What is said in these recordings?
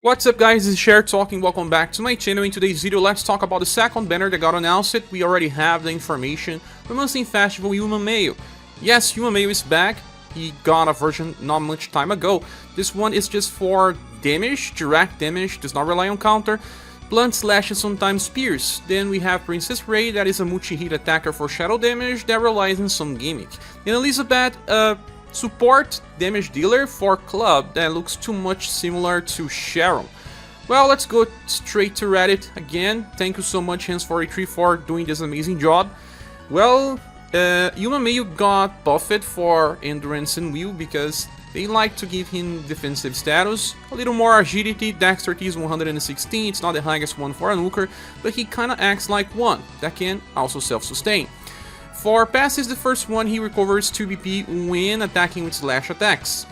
What's up guys, this is Cher talking, welcome back to my channel. In today's video, let's talk about the second banner that got announced. We already have the information from Unseen Festival Mayo. Yes, Mayo is back. He got a version not much time ago. This one is just for damage, direct damage, does not rely on counter, blunt slash and sometimes pierce. Then we have Princess Rei, that is a multi-hit attacker for shadow damage that relies on some gimmick. And Elisabeth, support damage dealer for club that looks too much similar to Sharon. Well, let's go straight to Reddit again. Thank you so much Hands43 for doing this amazing job. Well, Mayo got buffed for endurance and will because they like to give him defensive status, a little more agility. Dexterity is 116, it's not the highest one for a nuker, but he kinda acts like one that can also self-sustain. For passes, the first one, he recovers 2 BP when attacking with slash attacks.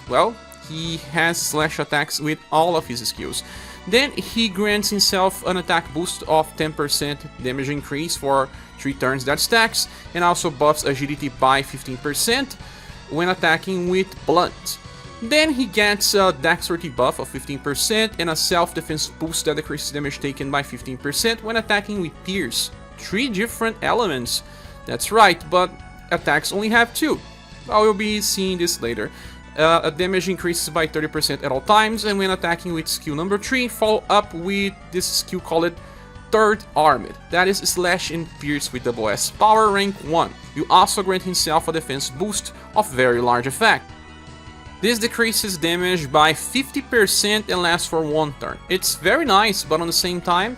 Well, he has slash attacks with all of his skills. Then he grants himself an attack boost of 10% damage increase for 3 turns that stacks, and also buffs agility by 15% when attacking with blunt. Then he gets a dexterity buff of 15% and a self-defense boost that decreases damage taken by 15% when attacking with pierce. 3 different elements. That's right, but attacks only have 2. I will be seeing this later. Damage increases by 30% at all times, and when attacking with skill number 3, follow up with this skill called Third Armed. That is slash and pierce with double S. Power rank 1. You also grant himself a defense boost of very large effect. This decreases damage by 50% and lasts for 1 turn. It's very nice, but on the same time,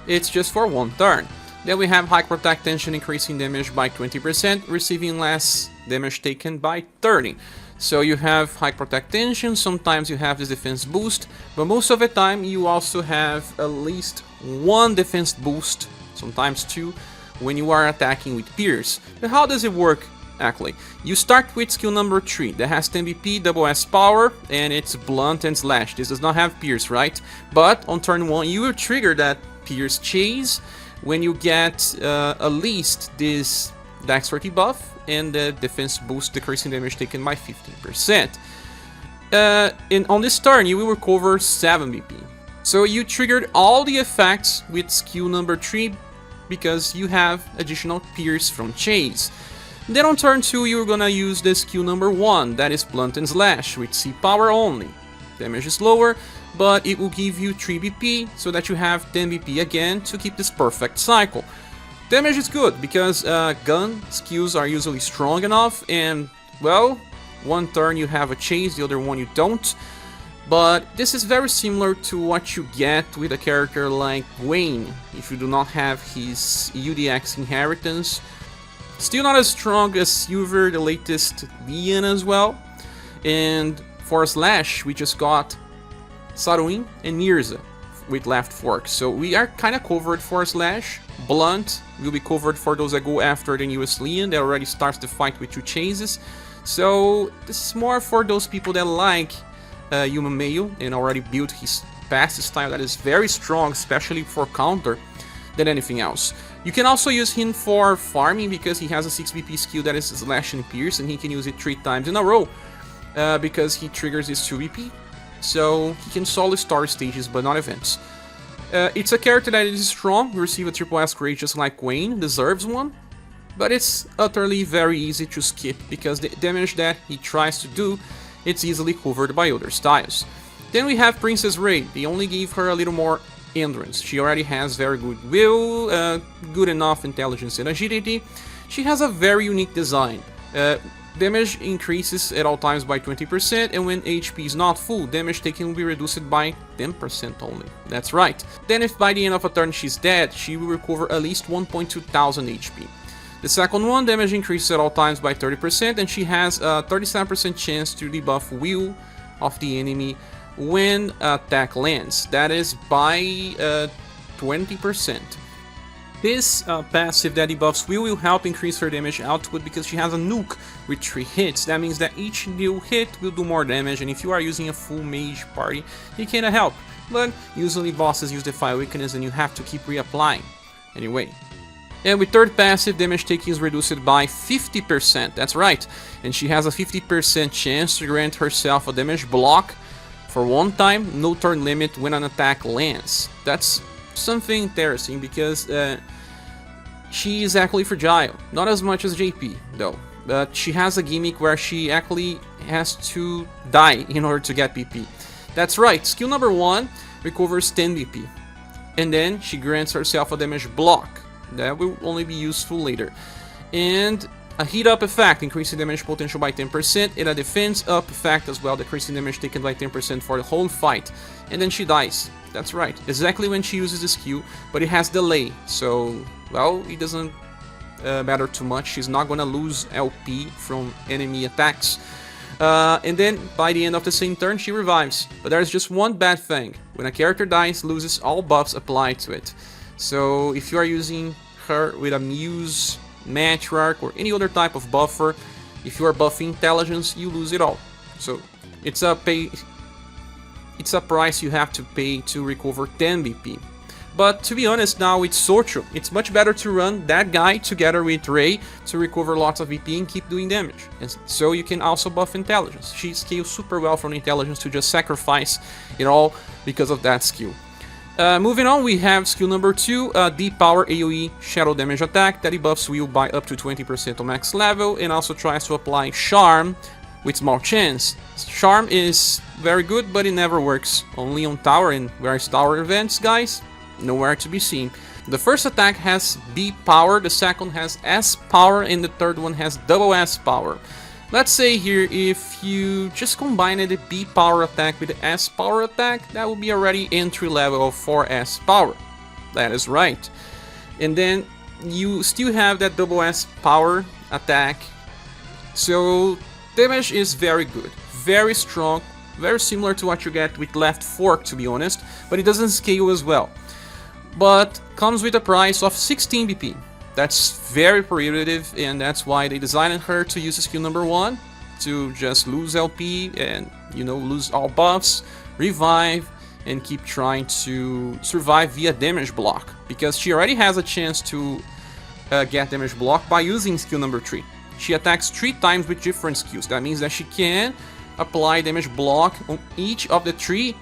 it's just for 1 turn. Then we have High Protect Tension increasing damage by 20%, receiving less damage taken by 30. So you have High Protect Tension, sometimes you have this defense boost, but most of the time you also have at least 1 defense boost, sometimes 2, when you are attacking with Pierce. But how does it work actually? You start with skill number 3, that has 10 BP, double S power, and it's blunt and slash. This does not have Pierce, right? But on turn 1 you will trigger that Pierce chase when you get at least this dexterity buff and the defense boost decreasing damage taken by 15%. And on this turn you will recover 7 BP. So you triggered all the effects with skill number 3 because you have additional pierce from chase. Then on turn 2 you're gonna use the skill number 1, that is blunt and slash with C power only. Damage is lower, but it will give you 3 BP, so that you have 10 BP again to keep this perfect cycle. Damage is good, because gun skills are usually strong enough, and, well, 1 turn you have a chase, the other one you don't. But this is very similar to what you get with a character like Wayne, if you do not have his UDX inheritance. Still not as strong as Silver, the latest Leon as well. And for Slash, we just got Saruin and Mirza with left fork, so we are kinda covered for Slash. Blunt will be covered for those that go after the newest Leon that already starts the fight with 2 chases. So this is more for those people that like Mayo and already built his passive style that is very strong, especially for counter, than anything else. You can also use him for farming because he has a 6 BP skill that is Slash and Pierce, and he can use it 3 times in a row because he triggers his 2 BP. So he can solo star stages but not events. It's a character that is strong, receive a triple S grade just like Wayne, deserves one, but it's utterly very easy to skip because the damage that he tries to do, it's easily covered by other styles. Then we have Princess Rei. They only gave her a little more endurance. She already has very good will, good enough intelligence and agility. She has a very unique design. Damage increases at all times by 20%, and when HP is not full, damage taken will be reduced by 10% only. That's right. Then if by the end of a turn she's dead, she will recover at least 1.2 thousand HP. The second one, damage increases at all times by 30%, and she has a 37% chance to debuff will of the enemy when attack lands. That is by 20%. This passive that debuffs will help increase her damage output because she has a nuke with 3 hits. That means that each new hit will do more damage, and if you are using a full mage party, it kinda help. But usually bosses use the fire weakness and you have to keep reapplying. Anyway. And with third passive, damage taking is reduced by 50%, that's right. And she has a 50% chance to grant herself a damage block For one time, no turn limit when an attack lands. That's something interesting because she is actually fragile. Not as much as JP though, but she has a gimmick where she actually has to die in order to get PP. That's right, skill number 1 recovers 10 BP, and then she grants herself a damage block that will only be useful later, and a heat up effect, increasing damage potential by 10%, and a defense up effect as well, decreasing damage taken by 10% for the whole fight, and then she dies. That's right, exactly when she uses the skill, but it has delay, so, well, it doesn't matter too much. She's not gonna lose LP from enemy attacks. And then, by the end of the same turn, she revives. But there's just one bad thing. When a character dies, loses all buffs applied to it. So, if you are using her with a Muse, Matriarch, or any other type of buffer, if you are buffing intelligence, you lose it all. So, it's a price you have to pay to recover 10 BP. But to be honest, now with Socho, it's much better to run that guy together with Rei to recover lots of VP and keep doing damage. And so you can also buff intelligence. She scales super well from intelligence to just sacrifice it all because of that skill. Moving on, we have skill number 2, Deep Power AoE Shadow Damage Attack that debuffs Will by up to 20% on max level and also tries to apply Charm with small chance. Charm is very good, but it never works. Only on tower and various tower events, guys. Nowhere to be seen. The first attack has B power, the second has S power, and the third one has double S power. Let's say here, if you just combine the B power attack with the S power attack, that will be already entry level of 4S power. That is right. And then you still have that double S power attack. So damage is very good, very strong, very similar to what you get with left fork, to be honest, but it doesn't scale as well. But comes with a price of 16 BP. That's very prohibitive, and that's why they designed her to use skill number 1 to just lose LP and, you know, lose all buffs, revive, and keep trying to survive via damage block, because she already has a chance to get damage block by using skill number 3. She attacks 3 times with different skills. That means that she can apply damage block on each of the 3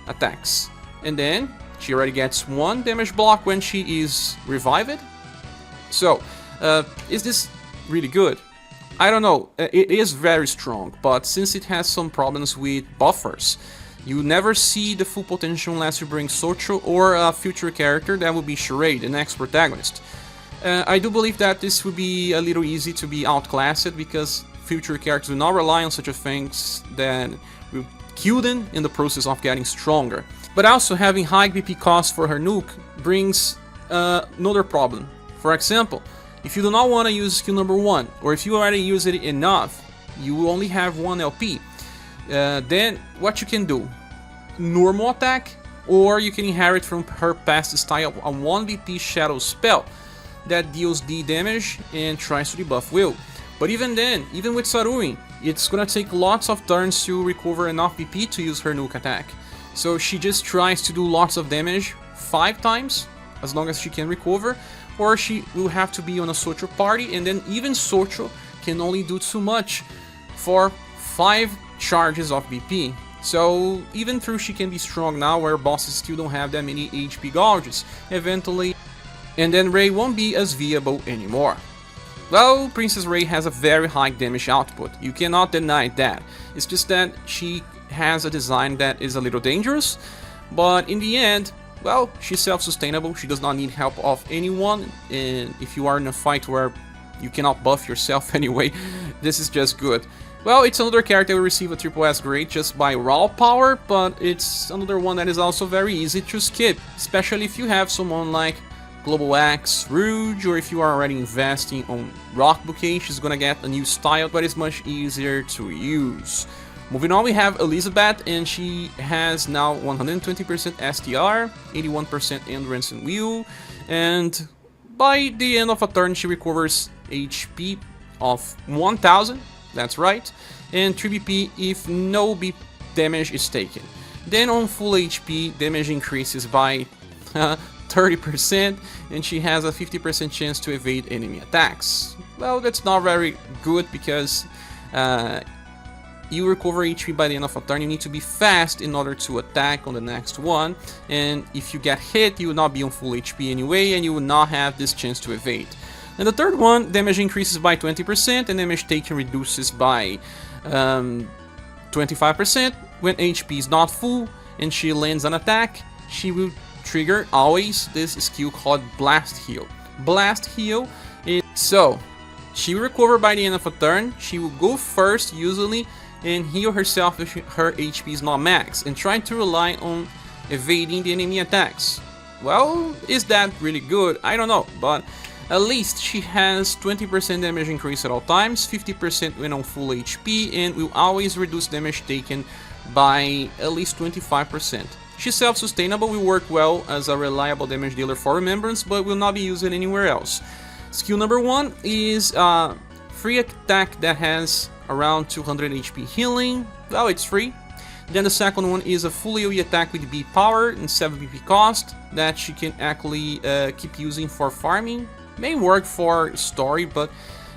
attacks, and then she already gets 1 damage block when she is revived. So, is this really good? I don't know. It is very strong, but since it has some problems with buffers, you never see the full potential unless you bring Socho or a future character. That would be Sheree, the next protagonist. I do believe that this would be a little easy to be outclassed because future characters do not rely on such a things that will kill them in the process of getting stronger. But also having high BP cost for her nuke brings another problem. For example, if you do not want to use skill number 1, or if you already use it enough, you only have 1 LP, then what you can do? Normal attack, or you can inherit from her past style a 1 BP shadow spell that deals D damage and tries to debuff Will. But even then, even with Saruin, it's gonna take lots of turns to recover enough BP to use her nuke attack. So she just tries to do lots of damage 5 times, as long as she can recover, or she will have to be on a Socho party, and then even Socho can only do too much for 5 charges of BP. So even though she can be strong now, where bosses still don't have that many HP gauges, eventually, and then Rei won't be as viable anymore. Well, Princess Rei has a very high damage output, you cannot deny that. It's just that she has a design that is a little dangerous, but in the end, well, she's self-sustainable, she does not need help of anyone, and if you are in a fight where you cannot buff yourself anyway, this is just good. Well, it's another character that will receive a triple S grade just by raw power, but it's another one that is also very easy to skip, especially if you have someone like Global Axe, Rouge, or if you are already investing on Rock Bouquet, she's gonna get a new style, but it's much easier to use. Moving on, we have Elisabeth, and she has now 120% STR, 81% Endurance and Will, and by the end of a turn she recovers HP of 1000, that's right, and 3 BP if no BP damage is taken. Then on full HP, damage increases by 30%, and she has a 50% chance to evade enemy attacks. Well, that's not very good because you recover HP by the end of a turn. You need to be fast in order to attack on the next one, and if you get hit, you will not be on full HP anyway, and you will not have this chance to evade. And the third one, damage increases by 20%, and damage taken reduces by 25%. When HP is not full, and she lands an attack, she will trigger always this skill called Blast Heal. Blast Heal is so she will recover by the end of a turn. She will go first usually and heal herself if her HP is not max, and try to rely on evading the enemy attacks. Well, is that really good? I don't know, but at least she has 20% damage increase at all times, 50% when on full HP, and will always reduce damage taken by at least 25%. She's self-sustainable, will work well as a reliable damage dealer for Remembrance, but will not be used anywhere else. Skill number 1 is free attack that has around 200 HP healing. Well, it's free. Then the second one is a full AoE attack with B power and 7 BP cost that she can actually keep using for farming. May work for story, but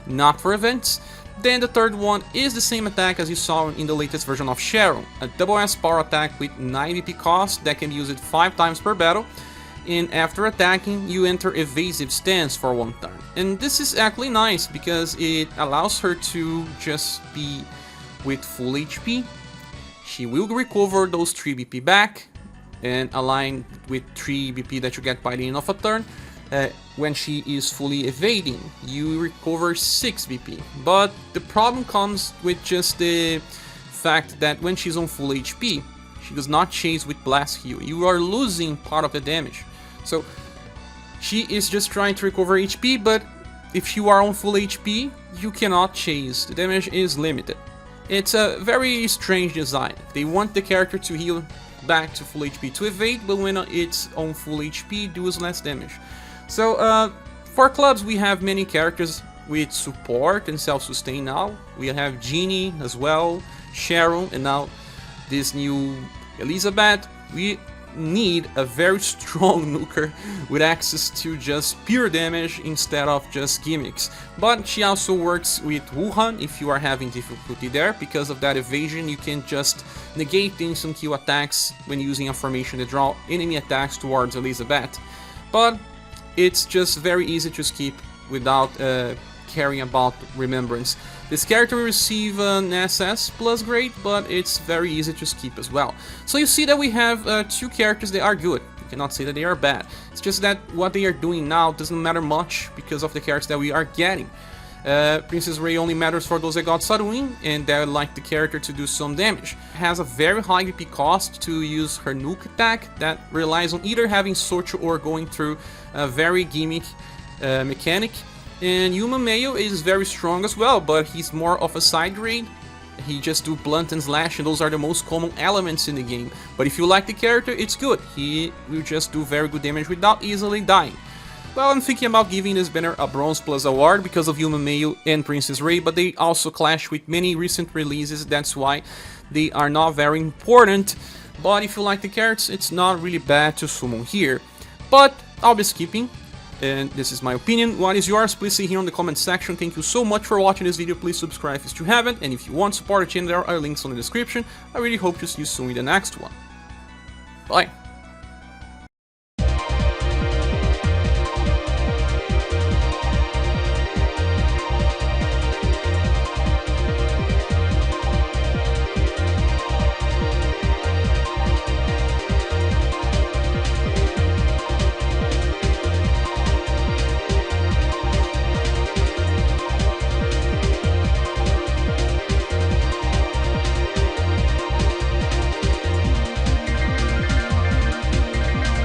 not for events. Then the third one is the same attack as you saw in the latest version of Sharon, a double S power attack with 9 BP cost that can be used 5 times per battle, and after attacking you enter evasive stance for 1 turn. And this is actually nice because it allows her to just be with full HP. She will recover those 3 BP back and align with 3 BP that you get by the end of a turn. When she is fully evading, you recover 6 BP. But the problem comes with just the fact that when she's on full HP, she does not chase with Blast Heal. You are losing part of the damage. So she is just trying to recover HP, but if you are on full HP, you cannot chase. The damage is limited. It's a very strange design. They want the character to heal back to full HP to evade, but when it's on full HP, does less damage. So for clubs, we have many characters with support and self-sustain now. We have Genie as well, Sharon, and now this new Elisabeth. We need a very strong nuker with access to just pure damage instead of just gimmicks. But she also works with Wuhan if you are having difficulty there. Because of that evasion, you can just negate the instant kill attacks when using a formation to draw enemy attacks towards Elisabeth. But it's just very easy to skip without caring about Remembrance. This character will receive an SS plus grade, but it's very easy to skip as well. So you see that we have 2 characters that are good. You cannot say that they are bad. It's just that what they are doing now doesn't matter much because of the characters that we are getting. Princess Rei only matters for those that got Saruin and that like the character to do some damage. Has a very high BP cost to use her nuke attack that relies on either having social or going through a very gimmick mechanic. And Mayo is very strong as well, but he's more of a side grade. He just do blunt and slash, and those are the most common elements in the game. But if you like the character, it's good. He will just do very good damage without easily dying. Well, I'm thinking about giving this banner a Bronze Plus award because of Mayo and Princess Rei, but they also clash with many recent releases, that's why they are not very important. But if you like the characters, it's not really bad to summon here. But I'll be skipping. And this is my opinion. What is yours? Please say here in the comment section. Thank you so much for watching this video. Please subscribe if you haven't. And if you want to support the channel, there are links on the description. I really hope to see you soon in the next one. Bye.